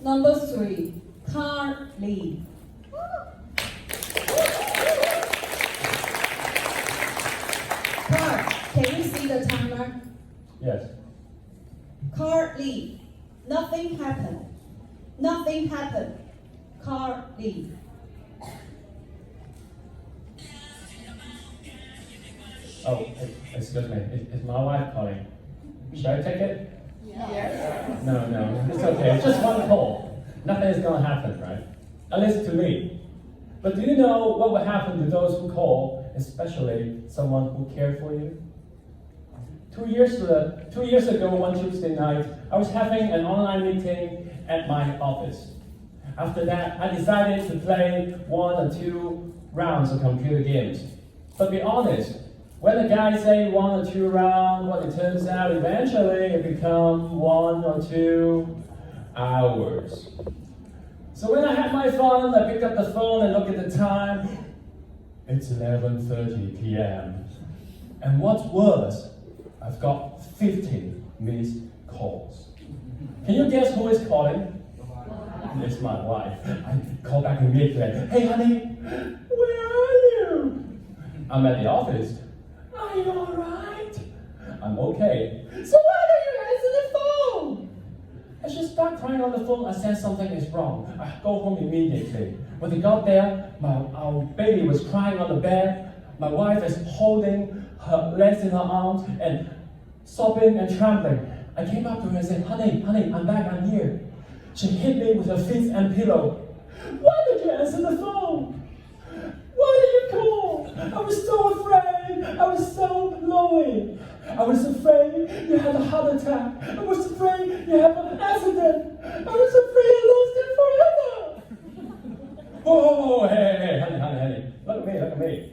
Number 3, Karl. Karl, can you see the timer? Yes. Karl, nothing happened. Nothing happened. Karl. Oh, excuse me. Is my wife calling? Should I take it? Yes. No, it's okay. It's just one call. Nothing is going to happen, right? At least to me. But do you know what will happen to those who call, especially someone who cared for you? 2 years ago, one Tuesday night, I was having an online meeting at my office. After that, I decided to play 1 or 2 rounds of computer games. But be honest, when the guys say 1 or 2 rounds, what it turns out eventually it becomes 1 or 2 hours. So when I had my fun, I picked up the phone and looked at the time. It's 11:30 p.m. And what's worse, I've got 15 missed calls. Can you guess who is calling? It's my wife. I call back immediately. Hey honey, where are you? I'm at the office. Are you alright? I'm okay. So why don't you answer the phone? As she started crying on the phone, I said something is wrong. I go home immediately. When they got there, our baby was crying on the bed. My wife is holding her legs in her arms and sobbing and trembling. I came up to her and said, honey, I'm back, I'm here. She hit me with her fist and pillow. Why did you answer the phone? Why did you call? I was so afraid. I was so lonely. I was afraid you had a heart attack. I was afraid you had an accident. I was afraid I lost it forever. Oh, hey, honey. Look at me.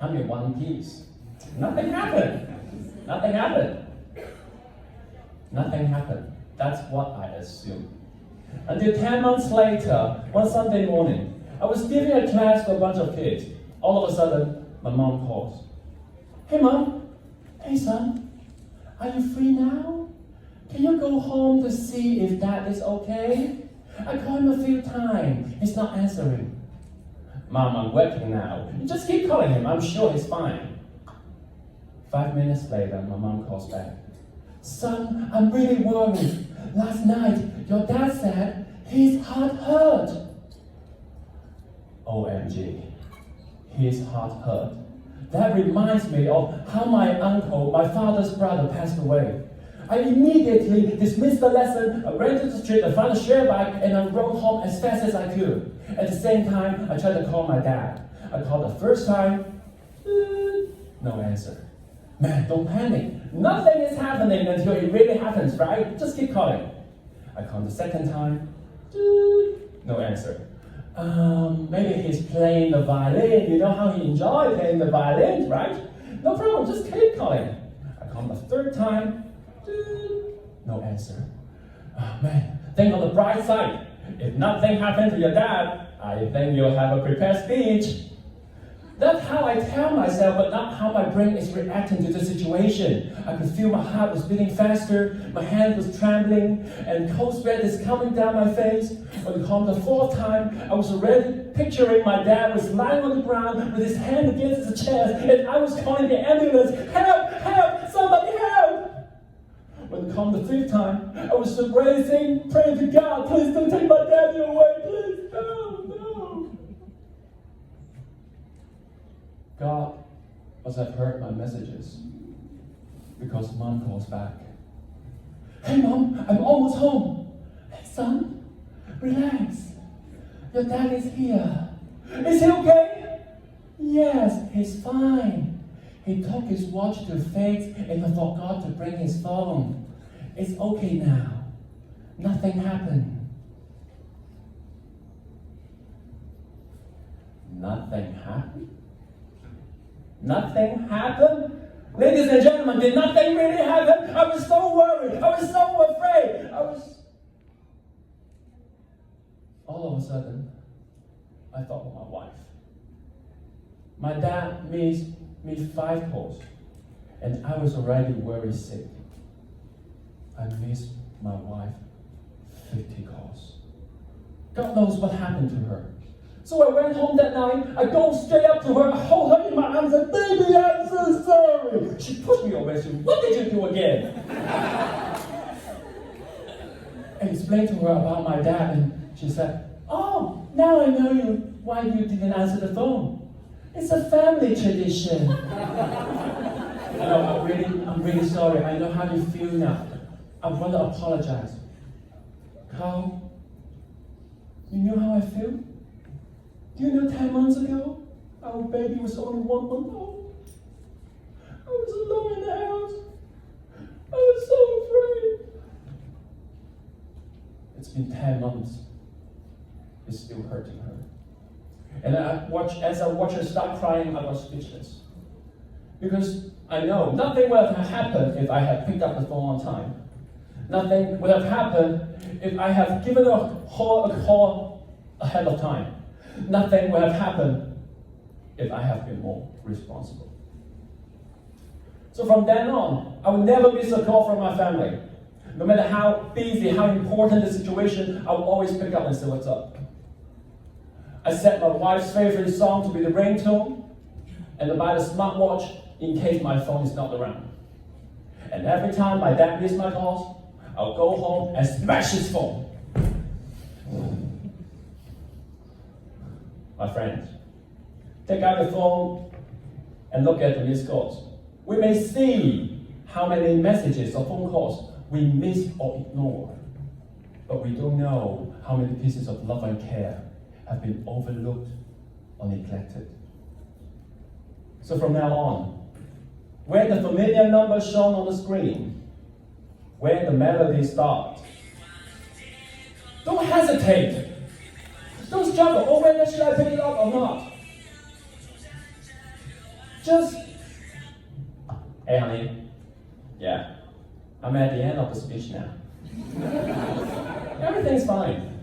I'm in one piece. Nothing happened. That's what I assumed. Until 10 months later, one Sunday morning, I was giving a class to a bunch of kids. All of a sudden, my mom calls. Hey mom, hey son, are you free now? Can you go home to see if dad is okay? I called him a few times, he's not answering. Mom, I'm working now. You just keep calling him, I'm sure he's fine. 5 minutes later, my mom calls back. Son, I'm really worried. Last night, your dad said his heart hurt. OMG, his heart hurt. That reminds me of how my uncle, my father's brother, passed away. I immediately dismissed the lesson, I ran to the street, I found a share bike, and I rode home as fast as I could. At the same time, I tried to call my dad. I called the first time, no answer. Man, don't panic. Nothing is happening until it really happens, right? Just keep calling. I called the second time, no answer. Maybe he's playing the violin. You know how he enjoys playing the violin, right? No problem, just keep calling. I called the third time, no answer. Oh man, think on the bright side. If nothing happened to your dad, I think you'll have a prepared speech. That's how I tell myself, but not how my brain is reacting to the situation. I could feel my heart was beating faster, my hand was trembling, and cold sweat is coming down my face. When it came the fourth time, I was already picturing my dad was lying on the ground with his hand against his chest, and I was calling the ambulance, help, somebody help! When it came the fifth time, I was praying to God, please don't take my daddy away, please, no. God must have heard my messages because mom calls back. Hey mom, I'm almost home. Hey son, relax. Your dad is here. Is he okay? Yes, he's fine. He took his watch to fix and I forgot to bring his phone. It's okay now. Nothing happened. Nothing happened? Nothing happened? Ladies and gentlemen, did nothing really happen? I was so worried. I was so afraid. All of a sudden, I thought of my wife. My dad missed me 5 calls, and I was already very sick. I missed my wife 50 calls. God knows what happened to her. So I went home that night, I go straight up to her, I hold her in my arms and said, baby, I'm so sorry. She pushed me away and said, what did you do again? I explained to her about my dad and she said, oh, now I know why you didn't answer the phone. It's a family tradition. I know, I'm really sorry. I know how you feel now. I want to apologize. Karl, you know how I feel? Do you know 10 months ago, our baby was only 1 month old? I was alone in the house. I was so afraid. It's been 10 months. It's still hurting her. And as I watch her start crying, I was speechless. Because I know nothing would have happened if I had picked up the phone on time. Nothing would have happened if I had given her a call ahead of time. Nothing would have happened if I had been more responsible. So from then on, I will never miss a call from my family. No matter how busy, how important the situation, I will always pick up and say, what's up? I set my wife's favorite song to be the ringtone, and I buy the smartwatch in case my phone is not around. And every time my dad misses my calls, I'll go home and smash his phone. My friends, take out the phone and look at the missed calls. We may see how many messages or phone calls we miss or ignore, but we don't know how many pieces of love and care have been overlooked or neglected. So from now on, when the familiar number shown on the screen, when the melody starts, don't hesitate. Don't struggle, oh, whether should I pick it up or not. Just, hey honey, yeah, I'm at the end of the speech now. Everything's fine.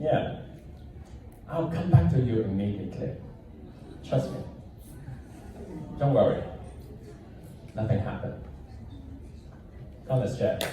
Yeah, I'll come back to you immediately. Trust me. Don't worry. Nothing happened. Come, let's chat.